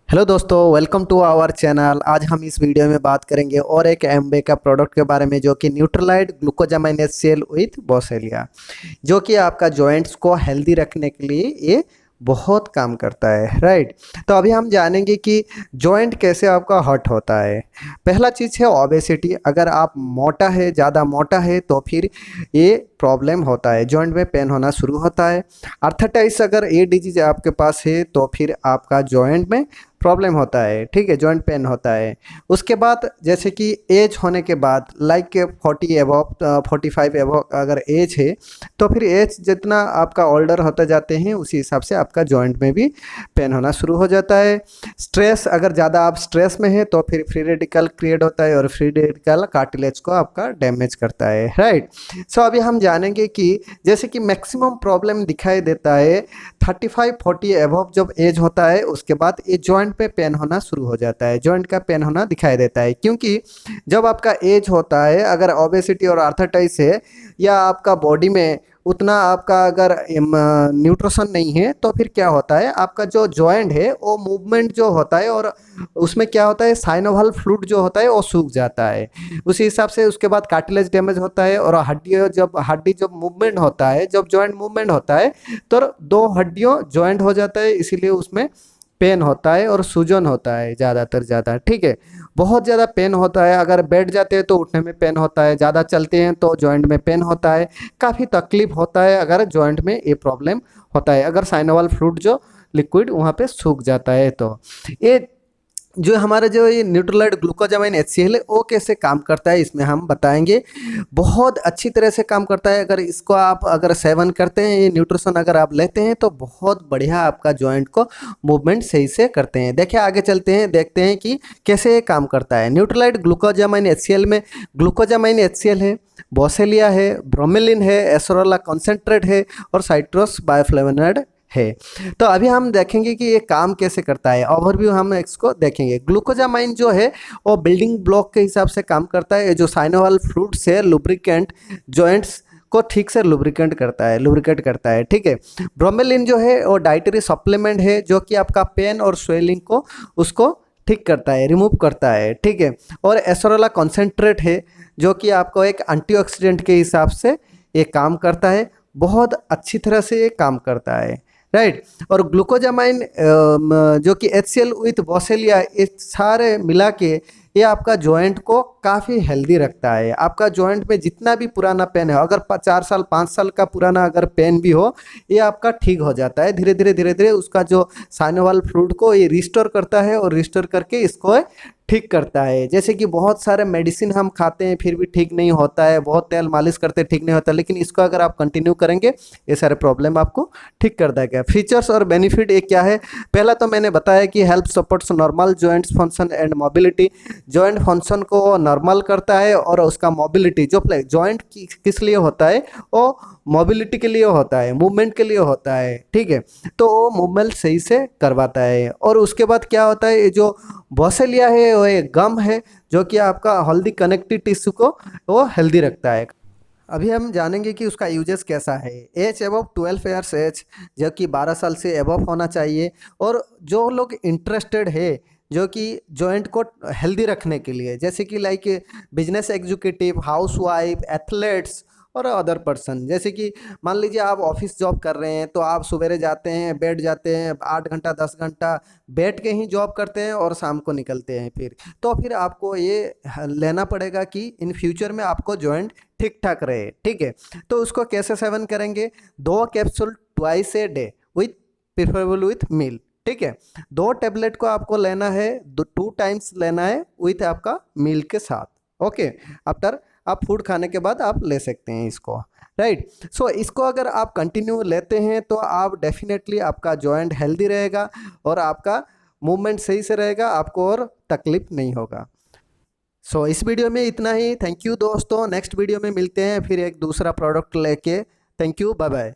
Hello दोस्तों, welcome to our channel. आज हम इस वीडियो में बात करेंगे और एक एम्बे का प्रोडक्ट के बारे में, जो कि न्यूट्रलाइट ग्लूकोजामाइन HCl विथ बॉसेलिया, जो कि आपका जॉइंट्स को हेल्दी रखने के लिए ये बहुत काम करता है। राइट। तो अभी हम जानेंगे कि जॉइंट कैसे आपका हर्ट होता है। पहला चीज़ है ओबेसिटी। अगर आप मोटा है, ज़्यादा मोटा है, तो फिर ये प्रॉब्लम होता है, जॉइंट में पेन होना शुरू होता है। अर्थराइटिस, अगर ये डिजीज आपके पास है तो फिर आपका जॉइंट में प्रॉब्लम होता है। ठीक है, जॉइंट पेन होता है। उसके बाद जैसे कि एज होने के बाद, लाइक 40 एबव, 45 एबव अगर एज है, तो फिर एज जितना आपका ओल्डर होते जाते हैं उसी हिसाब से आपका जॉइंट में भी पेन होना शुरू हो जाता है। स्ट्रेस, अगर ज़्यादा आप स्ट्रेस में हैं तो फिर फ्री रेडिकल क्रिएट होता है और फ्री रेडिकल कार्टिलेज को आपका डैमेज करता है। राइट। सो अभी हम जानेंगे कि जैसे कि मैक्सिमम प्रॉब्लम दिखाई देता है 35-40 एबव जब एज होता है, उसके बाद ये जॉइंट पे पेन होना शुरू हो जाता है, जॉइंट का पेन होना दिखाई देता है। क्योंकि जब आपका एज होता है, अगर ओबेसिटी और आर्थराइटिस है, या आपका बॉडी में उतना आपका अगर न्यूट्रिशन नहीं है, तो फिर क्या होता है, आपका जो जॉइंट है वो मूवमेंट जो होता है, और उसमें क्या होता है, साइनोवियल फ्लूइड जो होता है वो सूख जाता है। उसी हिसाब से उसके बाद कार्टिलेज डैमेज होता है, और हड्डी जब मूवमेंट होता है, जब जॉइंट मूवमेंट होता है, तो दो हड्डियों जॉइंट हो जाता है, इसीलिए उसमें पेन होता है और सूजन होता है ज़्यादातर ज़्यादा। ठीक है, बहुत ज़्यादा पेन होता है। अगर बैठ जाते हैं तो उठने में पेन होता है, ज़्यादा चलते हैं तो जॉइंट में पेन होता है, काफ़ी तकलीफ होता है अगर जॉइंट में ये प्रॉब्लम होता है, अगर साइनोवियल फ्लूइड जो लिक्विड वहाँ पे सूख जाता है। तो ये जो हमारा जो ये न्यूट्रलाइट ग्लूकोजामाइन HCl है, वो कैसे काम करता है इसमें हम बताएंगे। बहुत अच्छी तरह से काम करता है। अगर इसको आप अगर सेवन करते हैं, ये न्यूट्रिशन अगर आप लेते हैं, तो बहुत बढ़िया आपका जॉइंट को मूवमेंट सही से करते हैं। देखिए, आगे चलते हैं, देखते हैं कि कैसे ये काम करता है। न्यूट्रलाइट ग्लूकोजामाइन HCl में ग्लूकोजामाइन HCl है, बॉसेलिया है, ब्रोमेलिन है, एसोरोला कॉन्सेंट्रेट है, और साइट्रस बायोफ्लेवोनॉइड है। तो अभी हम देखेंगे कि ये काम कैसे करता है, ओवरव्यू हम इसको देखेंगे। ग्लूकोजामाइन जो है वो बिल्डिंग ब्लॉक के हिसाब से काम करता है, जो साइनोवियल फ्लूइड से लुब्रिकेंट जॉइंट्स को ठीक से लुब्रिकेट करता है। ठीक है। ब्रोमेलिन जो है वो डाइटरी सप्लीमेंट है, जो कि आपका पेन और स्वेलिंग को उसको ठीक करता है, रिमूव करता है। ठीक है। और एसोरोला कॉन्सेंट्रेट है, जो कि आपको एक एंटीऑक्सीडेंट के हिसाब से ये काम करता है, बहुत अच्छी तरह से ये काम करता है। राइट। और ग्लूकोजामाइन जो कि HCl विथ बॉसेलिया, ये सारे मिला के ये आपका जॉइंट को काफ़ी हेल्दी रखता है। आपका जॉइंट में जितना भी पुराना पेन है, अगर 4 साल 5 साल का पुराना अगर पेन भी हो, ये आपका ठीक हो जाता है धीरे धीरे उसका जो साइनोवियल फ्लूइड को ये रिस्टोर करता है, और रिस्टोर करके इसको ठीक करता है। जैसे कि बहुत सारे मेडिसिन हम खाते हैं फिर भी ठीक नहीं होता है, बहुत तेल मालिश करते ठीक नहीं होता, लेकिन इसको अगर आप कंटिन्यू करेंगे, ये सारे प्रॉब्लम आपको ठीक कर देगा। फीचर्स और बेनिफिट ये क्या है, पहला तो मैंने बताया कि help supports normal joints function and mobility. Joint function को नॉर्मल करता है, और उसका मोबिलिटी, जो जॉइंट किस लिए होता है, वो मोबिलिटी के लिए होता है, मूवमेंट के लिए होता है। ठीक है। तो वो मूवमेंट सही से करवाता है। और उसके बाद क्या होता है, ये जो बॉसेलिया है वो एक गम है, जो कि आपका हेल्दी कनेक्टिव टिश्यू को वो हेल्दी रखता है। अभी हम जानेंगे कि उसका यूजेस कैसा है। एज एबव 12 ईयर्स एज, जो कि 12 साल से एबव होना चाहिए। और जो लोग इंटरेस्टेड है, जो कि जॉइंट को हेल्दी रखने के लिए, जैसे कि like business executive, housewife, athletes और अदर पर्सन, जैसे कि मान लीजिए आप ऑफिस जॉब कर रहे हैं, तो आप सवेरे जाते हैं, बैठ जाते हैं 8 घंटा 10 घंटा बैठ के ही जॉब करते हैं, और शाम को निकलते हैं फिर आपको ये लेना पड़ेगा कि इन फ्यूचर में आपको जॉइंट ठीक ठाक रहे। ठीक है। तो उसको कैसे सेवन करेंगे, 2 capsule twice a day with preferable with meal. ठीक है। 2 टेबलेट को आपको लेना है, 2 टाइम्स लेना है विथ आपका मील के साथ। ओके। आफ्टर आप फूड खाने के बाद आप ले सकते हैं इसको। राइट। सो इसको अगर आप कंटिन्यू लेते हैं, तो आप डेफिनेटली आपका जॉइंट हेल्दी रहेगा, और आपका मूवमेंट सही से रहेगा, आपको और तकलीफ नहीं होगा। सो इस वीडियो में इतना ही। थैंक यू दोस्तों, नेक्स्ट वीडियो में मिलते हैं फिर एक दूसरा प्रोडक्ट लेके। Thank you, bye bye.